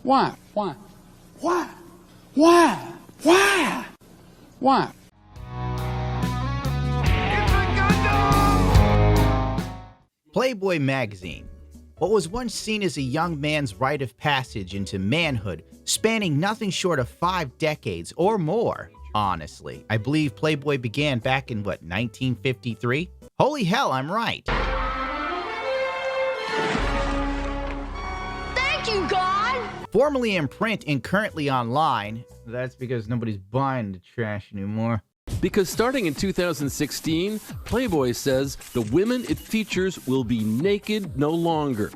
Why? Why? Why? Why? Why? Why? Playboy magazine. What was once seen as a young man's rite of passage into manhood, spanning nothing short of 5 decades or more, honestly. I believe Playboy began back in, 1953? Holy hell, I'm right. Thank you, God! Formerly in print and currently online. That's because nobody's buying the trash anymore. Because starting in 2016, Playboy says the women it features will be naked no longer.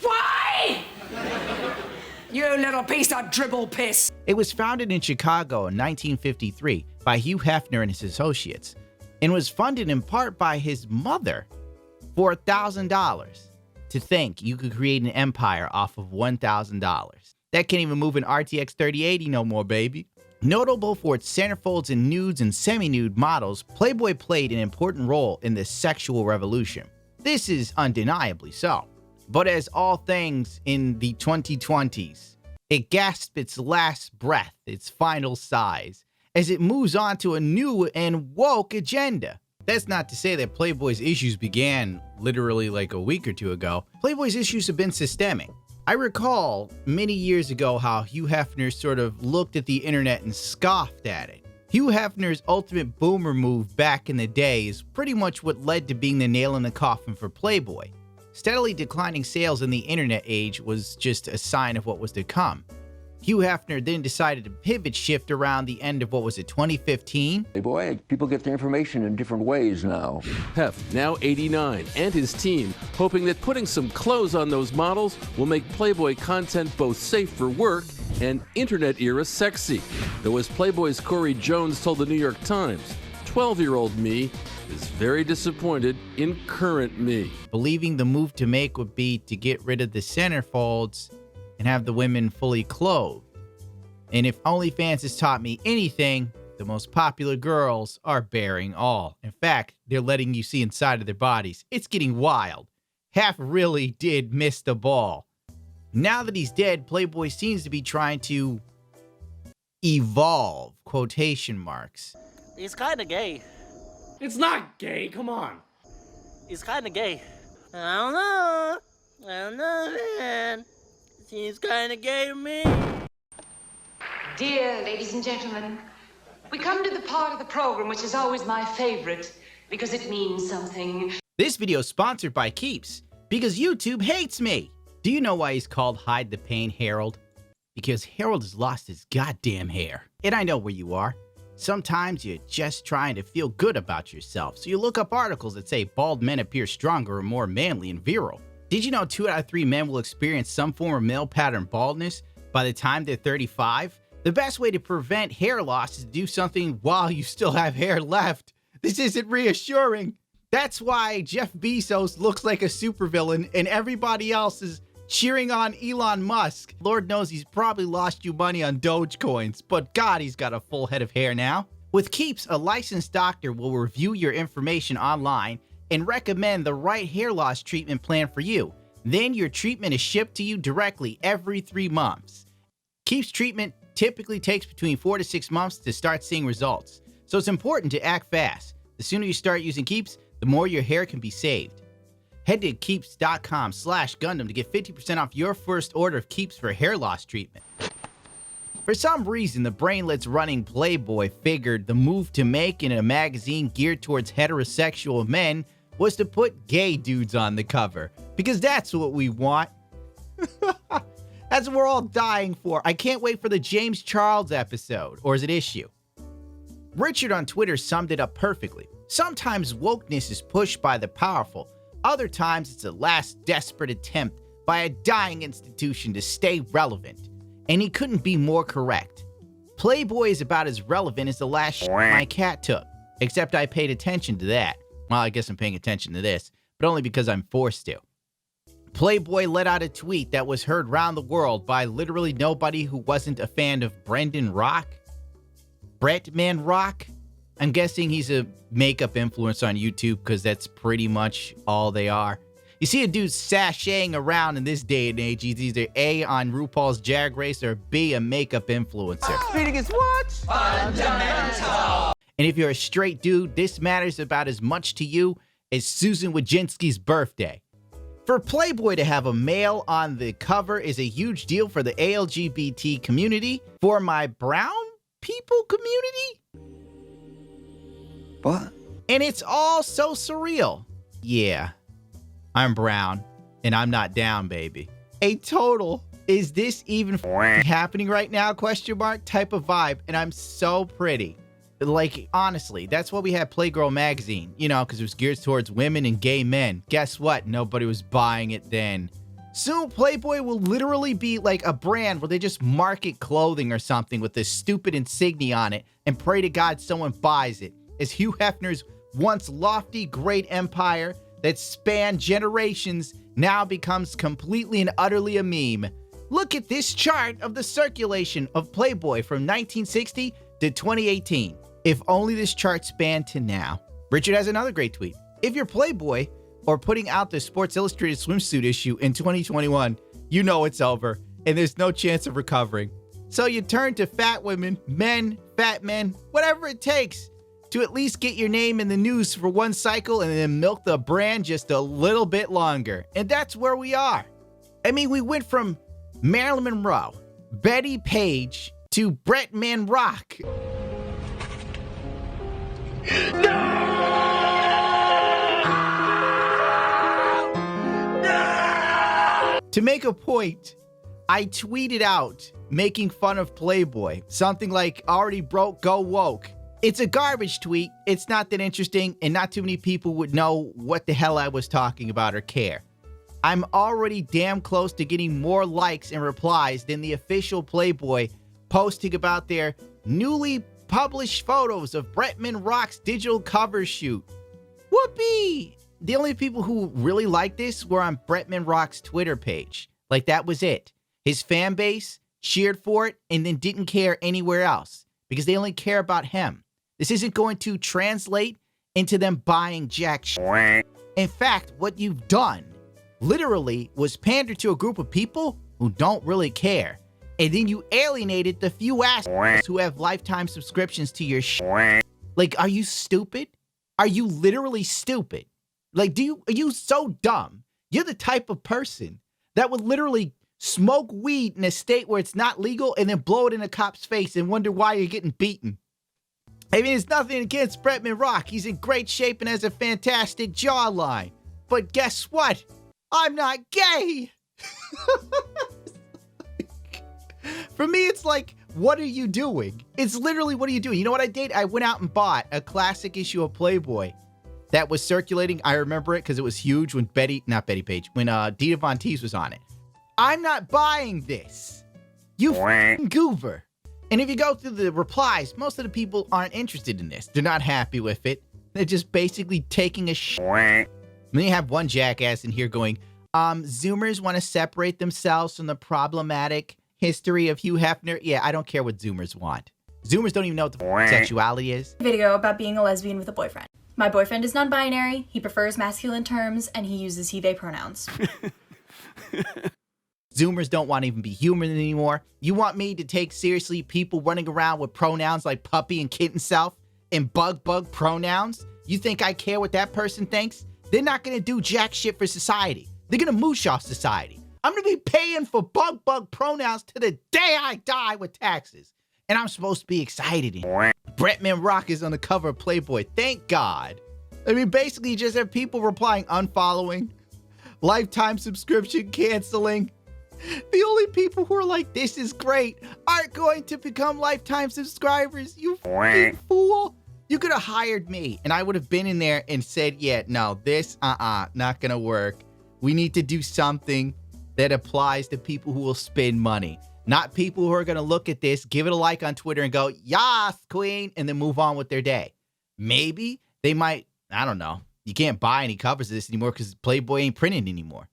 Why? You little piece of dribble piss. It was founded in Chicago in 1953 by Hugh Hefner and his associates, and was funded in part by his mother for $1,000. To think you could create an empire off of $1,000. That can't even move an RTX 3080 no more, baby. Notable for its centerfolds and nudes and semi-nude models, Playboy played an important role in the sexual revolution. This is undeniably so. But as all things in the 2020s, it gasped its last breath, its final sighs, as it moves on to a new and woke agenda. That's not to say that Playboy's issues began literally like a week or two ago. Playboy's issues have been systemic. I recall many years ago how Hugh Hefner sort of looked at the internet and scoffed at it. Hugh Hefner's ultimate boomer move back in the day is pretty much what led to being the nail in the coffin for Playboy. Steadily declining sales in the internet age was just a sign of what was to come. Hugh Hefner then decided to pivot shift around the end of 2015? Boy, people get their information in different ways now. Hef, now 89, and his team, hoping that putting some clothes on those models will make Playboy content both safe for work and internet-era sexy. Though as Playboy's Corey Jones told the New York Times, 12-year-old me is very disappointed in current me. Believing the move to make would be to get rid of the centerfolds and have the women fully clothed. And if OnlyFans has taught me anything, the most popular girls are bearing all. In fact, they're letting you see inside of their bodies. It's getting wild. Hef really did miss the ball. Now that he's dead, Playboy seems to be trying to evolve, quotation marks. He's kinda gay. It's not gay, come on. He's kinda gay. I don't know, man. Seems kinda gay to me. Dear ladies and gentlemen, we come to the part of the program which is always my favorite because it means something. This video is sponsored by Keeps, because YouTube hates me. Do you know why he's called Hide the Pain Harold? Because Harold has lost his goddamn hair. And I know where you are. Sometimes you're just trying to feel good about yourself, so you look up articles that say bald men appear stronger or more manly and virile. Did you know 2 out of 3 men will experience some form of male pattern baldness by the time they're 35? The best way to prevent hair loss is to do something while you still have hair left. This isn't reassuring. That's why Jeff Bezos looks like a supervillain and everybody else is cheering on Elon Musk. Lord knows he's probably lost you money on Dogecoins, but God, he's got a full head of hair now. With Keeps, a licensed doctor will review your information online and recommend the right hair loss treatment plan for you. Then your treatment is shipped to you directly every 3 months. Keeps treatment typically takes between 4 to 6 months to start seeing results, so it's important to act fast. The sooner you start using Keeps, the more your hair can be saved. Head to keeps.com/Gundam to get 50% off your first order of Keeps for hair loss treatment. For some reason, the brainlets running Playboy figured the move to make in a magazine geared towards heterosexual men was to put gay dudes on the cover, because that's what we want. That's what we're all dying for. I can't wait for the James Charles episode, or is it issue? Richard on Twitter summed it up perfectly. Sometimes wokeness is pushed by the powerful. Other times it's a last desperate attempt by a dying institution to stay relevant. And he couldn't be more correct. Playboy is about as relevant as the last shit my cat took. Except I paid attention to that. Well, I guess I'm paying attention to this, but only because I'm forced to. Playboy let out a tweet that was heard round the world by literally nobody who wasn't a fan of Brendan Rock? Bretman Rock? I'm guessing he's a makeup influencer on YouTube because that's pretty much all they are. You see a dude sashaying around in this day and age, he's either A, on RuPaul's Drag Race, or B, a makeup influencer. Reading is what? And if you're a straight dude, this matters about as much to you as Susan Wojcinski's birthday. For Playboy to have a male on the cover is a huge deal for the LGBT community. For my brown people community? What? And it's all so surreal. Yeah, I'm brown, and I'm not down, baby. A total, is this even happening right now, question mark, type of vibe, and I'm so pretty. Like, honestly, that's why we had Playgirl magazine, you know, because it was geared towards women and gay men. Guess what? Nobody was buying it then. Soon, Playboy will literally be like a brand where they just market clothing or something with this stupid insignia on it and pray to God someone buys it. As Hugh Hefner's once lofty, great empire that spanned generations now becomes completely and utterly a meme. Look at this chart of the circulation of Playboy from 1960 to 2018. If only this chart spanned to now. Richard has another great tweet. If you're Playboy or putting out the Sports Illustrated swimsuit issue in 2021, you know it's over and there's no chance of recovering. So you turn to fat women, men, fat men, whatever it takes to at least get your name in the news for one cycle and then milk the brand just a little bit longer. And that's where we are. I mean, we went from Marilyn Monroe, Betty Page, to Bretman Rock. To make a point, I tweeted out making fun of Playboy, something like already broke, go woke. It's a garbage tweet. It's not that interesting and not too many people would know what the hell I was talking about or care. I'm already damn close to getting more likes and replies than the official Playboy posting about their newly published photos of Bretman Rock's digital cover shoot. Whoopee! The only people who really liked this were on Bretman Rock's Twitter page. Like, that was it. His fan base cheered for it and then didn't care anywhere else because they only care about him. This isn't going to translate into them buying jack shit. In fact, what you've done literally was pander to a group of people who don't really care. And then you alienated the few assholes who have lifetime subscriptions to your shit. Like, are you stupid? Are you literally stupid? Like, are you so dumb? You're the type of person that would literally smoke weed in a state where it's not legal and then blow it in a cop's face and wonder why you're getting beaten. I mean, it's nothing against Bretman Rock. He's in great shape and has a fantastic jawline. But guess what? I'm not gay. For me, it's like, what are you doing? It's literally, what are you doing? You know what I did? I went out and bought a classic issue of Playboy that was circulating. I remember it because it was huge when when Dita Von Teese was on it. I'm not buying this. You f***ing goober. And if you go through the replies, most of the people aren't interested in this. They're not happy with it. They're just basically taking a shit. And then you have one jackass in here going, Zoomers want to separate themselves from the problematic history of Hugh Hefner. Yeah, I don't care what Zoomers want. Zoomers don't even know what the sexuality is. Video about being a lesbian with a boyfriend. My boyfriend is non-binary, he prefers masculine terms, and he uses he, they pronouns. Zoomers don't want to even be human anymore. You want me to take seriously people running around with pronouns like puppy and kitten self and bug pronouns? You think I care what that person thinks? They're not going to do jack shit for society. They're going to moosh off society. I'm going to be paying for bug pronouns to the day I die with taxes. And I'm supposed to be excited. Bretman Rock is on the cover of Playboy. Thank God. I mean, basically, you just have people replying unfollowing, lifetime subscription canceling. The only people who are like, this is great, aren't going to become lifetime subscribers. You f***ing fool. You could have hired me, and I would have been in there and said, yeah, no, this, not gonna work. We need to do something that applies to people who will spend money. Not people who are going to look at this, give it a like on Twitter and go, yas, queen, and then move on with their day. Maybe they might, I don't know. You can't buy any covers of this anymore because Playboy ain't printing anymore.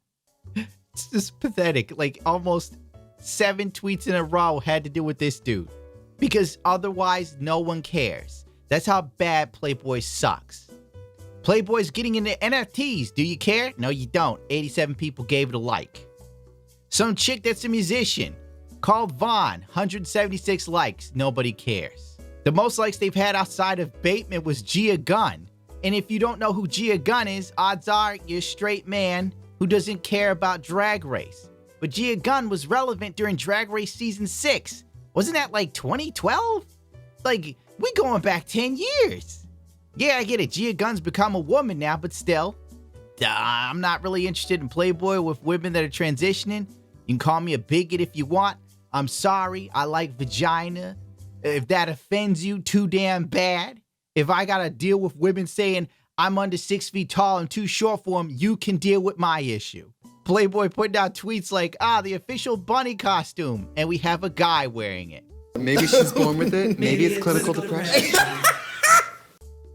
It's just pathetic. Like, almost 7 tweets in a row had to do with this dude. Because otherwise, no one cares. That's how bad Playboy sucks. Playboy's getting into NFTs. Do you care? No, you don't. 87 people gave it a like. Some chick that's a musician called Vaughn, 176 likes. Nobody cares. The most likes they've had outside of Bateman was Gia Gunn. And if you don't know who Gia Gunn is, odds are you're a straight man who doesn't care about Drag Race. But Gia Gunn was relevant during Drag Race Season 6. Wasn't that like 2012? Like, we going back 10 years. Yeah, I get it. Gia Gunn's become a woman now, but still. I'm not really interested in Playboy with women that are transitioning. You can call me a bigot if you want. I'm sorry. I like vagina. If that offends you, too damn bad. If I gotta deal with women saying I'm under 6 feet tall and too short for them, you can deal with my issue. Playboy putting out tweets like, the official bunny costume, and we have a guy wearing it. Maybe she's born with it. Maybe it's clinical depression.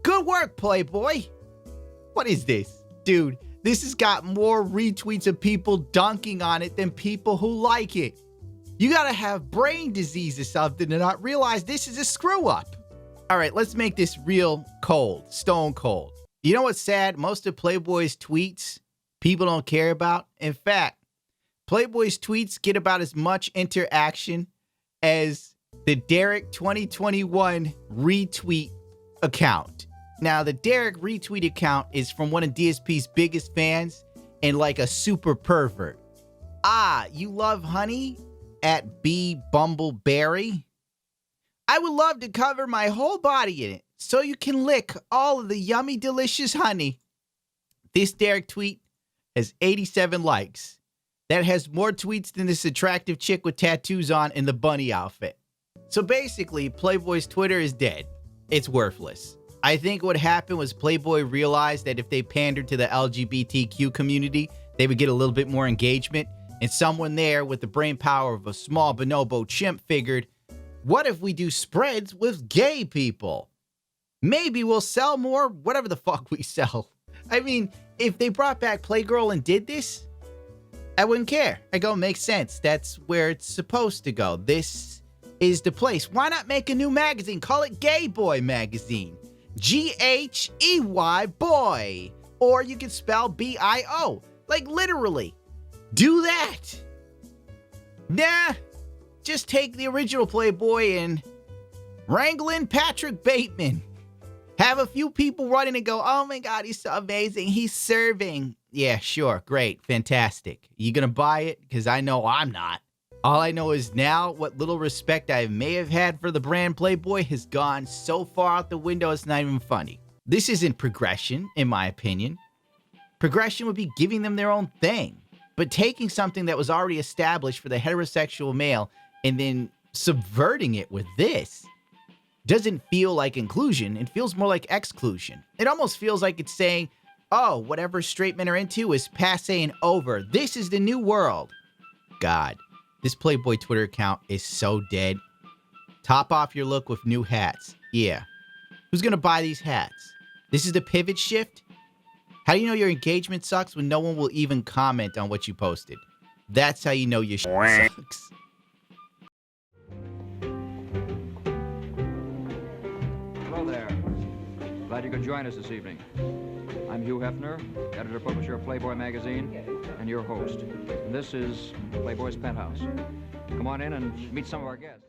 Good work, Playboy. What is this? Dude, this has got more retweets of people dunking on it than people who like it. You gotta have brain disease or something to not realize this is a screw up. All right, let's make this real cold, stone cold. You know what's sad? Most of Playboy's tweets, people don't care about. In fact, Playboy's tweets get about as much interaction as the Derek 2021 retweet account. Now, the Derek retweet account is from one of DSP's biggest fans and like a super pervert. You love honey at B Bumbleberry? I would love to cover my whole body in it so you can lick all of the yummy, delicious honey. This Derek tweet has 87 likes. That has more tweets than this attractive chick with tattoos on in the bunny outfit. So basically, Playboy's Twitter is dead. It's worthless. I think what happened was Playboy realized that if they pandered to the LGBTQ community, they would get a little bit more engagement. And someone there with the brain power of a small bonobo chimp figured, what if we do spreads with gay people? Maybe we'll sell more, whatever the fuck we sell. I mean, if they brought back Playgirl and did this, I wouldn't care. I go, makes sense. That's where it's supposed to go. This is the place. Why not make a new magazine? Call it Gay Boy Magazine. G-H-E-Y boy. Or you can spell B-I-O. Like literally. Do that. Nah. Just take the original Playboy and wrangle in Patrick Bateman. Have a few people running and go, oh my God, he's so amazing. He's serving. Yeah, sure. Great. Fantastic. You gonna buy it? Because I know I'm not. All I know is now what little respect I may have had for the brand Playboy has gone so far out the window it's not even funny. This isn't progression, in my opinion. Progression would be giving them their own thing. But taking something that was already established for the heterosexual male and then subverting it with this doesn't feel like inclusion. It feels more like exclusion. It almost feels like it's saying, oh, whatever straight men are into is passé and over. This is the new world. God, this Playboy Twitter account is so dead. Top off your look with new hats. Yeah. Who's gonna buy these hats? This is the pivot shift? How do you know your engagement sucks when no one will even comment on what you posted? That's how you know your shit sucks. Hello there. Glad you could join us this evening. I'm Hugh Hefner, editor-publisher of Playboy magazine, and your host. And this is Playboy's Penthouse. Come on in and meet some of our guests.